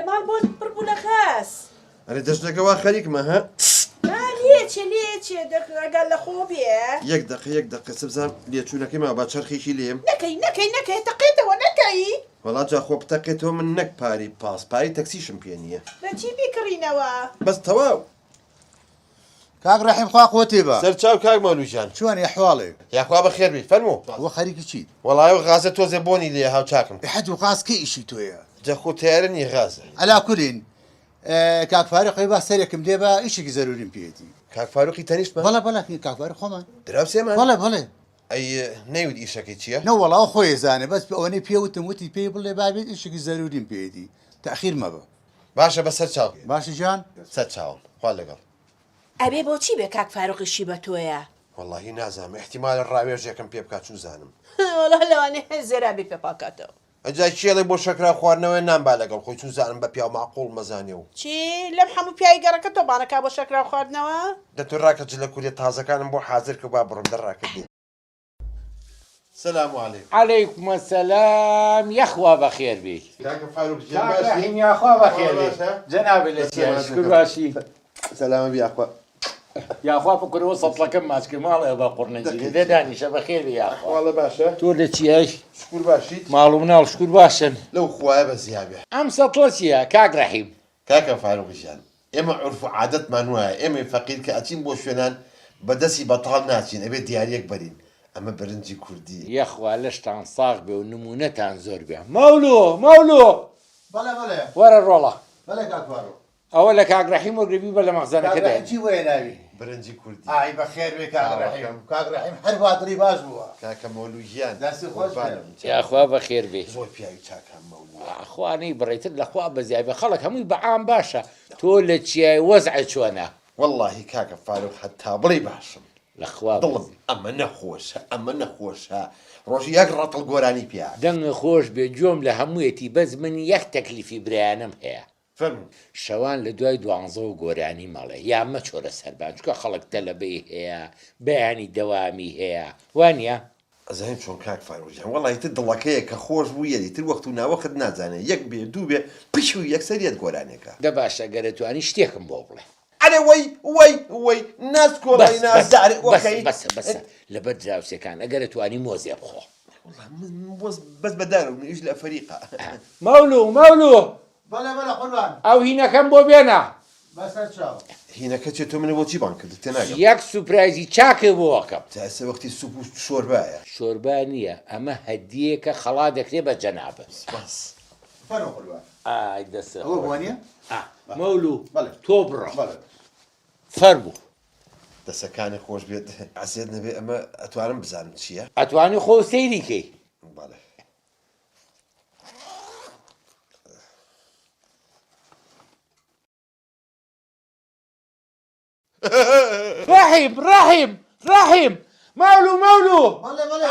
مال بڕبوو لە خاس ئەرێ دەشتەکەوا خەریکمە ها لێچێ دەگەل لە خۆ بێ یەک دقە سبزان لێچوونەکەی ما با چرخێکی لێم نەکەی تەقێتەوە نەکەی وڵات جا خۆ بتەقێتەوە من نەک پاری پاسپاری تەکسیشم پێ نییە بەچی بیکڕینەوە بەس تەواو کاک ڕەحیم خوا قوتێ بە سەرچاو کاک مەولوجان چۆن ئەحواڵێ یاخوا بەخێر بی فەرموو وە خەریکی چیت وەڵایە غازە تۆزێ بۆنی لێ هاو چاکم حەد و قاس کە ئیشی تۆیە جەخۆ تیارە نی غازە ئەلا کولین کاک فارقی با سەرێکم دێ بە ئیشێکی زەروریم پێێتی کاک فاروقی تەنیشتمە بەڵێ کاک فارق خۆمان دراوسێمان بەڵێ ئەی نەیوت ئیشەکەی چییە نەوەڵاو خۆی زانێ بەس ئەوەی پێوتم وتی پێی بڵێ بابێت ئیشێکی زەروریم پێێتی تاخیر مەبە باشە بەسەر چاو باشە جان سەر چاوم خوا لەگەڵ ئەبێ بۆچی بێ کاک فاروقیشی بە تۆیە واللهی نازانم احتیمال ڕاوێژێکم پێ بکات چوو زانم وەڵا لەوانێ زێرابی پێ پاکاتەوە ئەجای چێڵێ بۆ شەکرا خواردنەوەی نامبا لەگەڵ خۆی چوو زانم بە پیا ماقۆڵ مەزانێ و چی لەم هەموو پیاوی گەڕەکە تۆبانەکە بۆ شەکرا خواردنەوە دەتۆ ڕاکە جلە کوورێ تازەکانم بۆ حاضر کە با بڕم دەڕاکردی سلام علیکم عليكم السلام يا اخوة بخير بيك کاکە فاروق رحيم يا اخوة بخير بيك جناب الاسياد شكر باشي سلام بی اخوا يا اخوة فكر وسط لكم ماسك مال ابا قرنجي ده داني شبه خير يا اخوة والله باشە تولد شيء شکر باشیت مالو منال شكر باشن لەو خوایە بە زیابێ ام سطلسيا كاك رحيم کاکە فاروقیشان ئێمە عورف و عادەتمان وایە ئێمە فەقیر کە ئەچین بۆ شوێنان بەدەستی بەتاڵ ناچین ئەبێ دیارەک بەرین ئەمە برنجی کوردی يا اخوة لشتان صاغ بي ونمونتان زور بي مولو بەڵێ ورا الرولا بەڵێ کاک فارق اولا كاك رحيم وقربي بلا مخزنة كده چی وەیە ناوی برنجی کوردی ئای بەخێر بێ کاک ڕەحیم هەر بادڕی باش بووە کاکە مەولوژیان دەستی خۆش بێ. يا اخوة بخير بيك زۆر پیاوی چاکان مەولوە اخواني بريت الاخوة بزيابه خلق همي بعام باشا تولد شي وزع شوانا واللهی کاکە فاروق هەتا بڵێ باشم الاخوة دڵم ئەمە نەخۆشە ڕۆژی یەک ڕەتڵ گۆرانی پیا دەنگ خۆش بێ جۆم لە هەموویەتی بەس من یەک تەکلیفی برایانم هەیە فەرموو شەوان لە دوای 12 و گۆرانی مەڵێ یامە چۆرە سەربان چکە خەڵک تەلەبەی هەیە بەیانی دەوامی هەیە وانە ئەزانین چۆن کاک فاروقیان وەڵی تر دڵەکەیە کە خۆش بوو یەری تر وەخت و ناوەخت نازانێت یەک بێ دوو بێ پش و یەکسەریەت گۆرانێکە دە باشە گەرەتوانی شتێکم بۆ بڵێ ئەرێ وەی ناسکۆڵی نازارێ وەکەی بەسە لەبەر دراوسەکان ئەگەرەتوانی مۆزێ بخۆ بەس بەدارم ئیش لە فەریقە مەولو بەڵێ قوربان ئەو هینەکەم بۆ بێنە بەسەر چاو هینەکە چێت تۆ منە بۆچی بان کرد تێناگەم یەک سوپرایزی چاکە بۆ وەکەم تاسە وەختی سوپ و شۆربایە شۆربا نییە ئەمە هەدیەکە خەڵا دەکرێ بە جەنابە باس فەرمو قوربان ئای دەسە ئەوە بوانیە مەولو بەڵێ. تۆ بڕە بەڵێ فەرموو دەسەکانی خۆش بێت عسێت نەبێ ئەمە ئەتوانم بزانم چییە ئەتوانی خۆ سەیریکەی بەڵێ ڕەحیم مەولو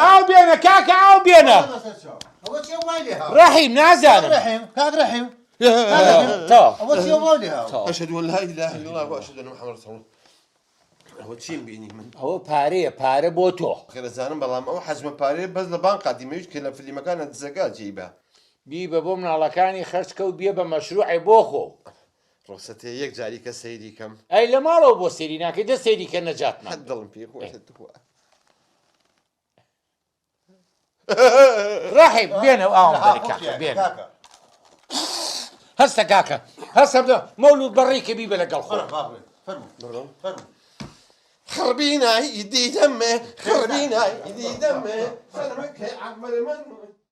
ئاو بێنە کاکە ئاو بێنە بەسەر چاو ئەوە چی وای لێ هاو ڕەحیم نازانم کاک ڕەحیم ئەوە چی وای لێ هاو ئەشهد أن لا إله إلا الله وأشهد أن محمد رسول الله ئەوە چیم بینی من ئەوە پارەیە پارە بۆ تۆ خێرەزانم بەڵام ئەو حەجمە پارەیە بەس لە بانک قادیمەویش کە لە فلیمەکانە دزەکە جێیبە بی بە بۆ مناڵەکانی خەرچکە و بێ بە مەشروعی بۆ خۆ ڕۆسەتێ یەک جاری کە سەیری کەم ئەی لە ماڵەوە بۆ سێری ناکەی دە سێری کە نەجاتمان هەر دڵم پێ خۆشە تووە ڕەحیم بێنە ئاوم بەری کاکە بێنە هەستە کاکە هەستە بدە مەولود بەڕێکە بی بە لەگەڵ خۆ فەرمو خربيناي دي دمه خربيناي دي دمه خربك عمر من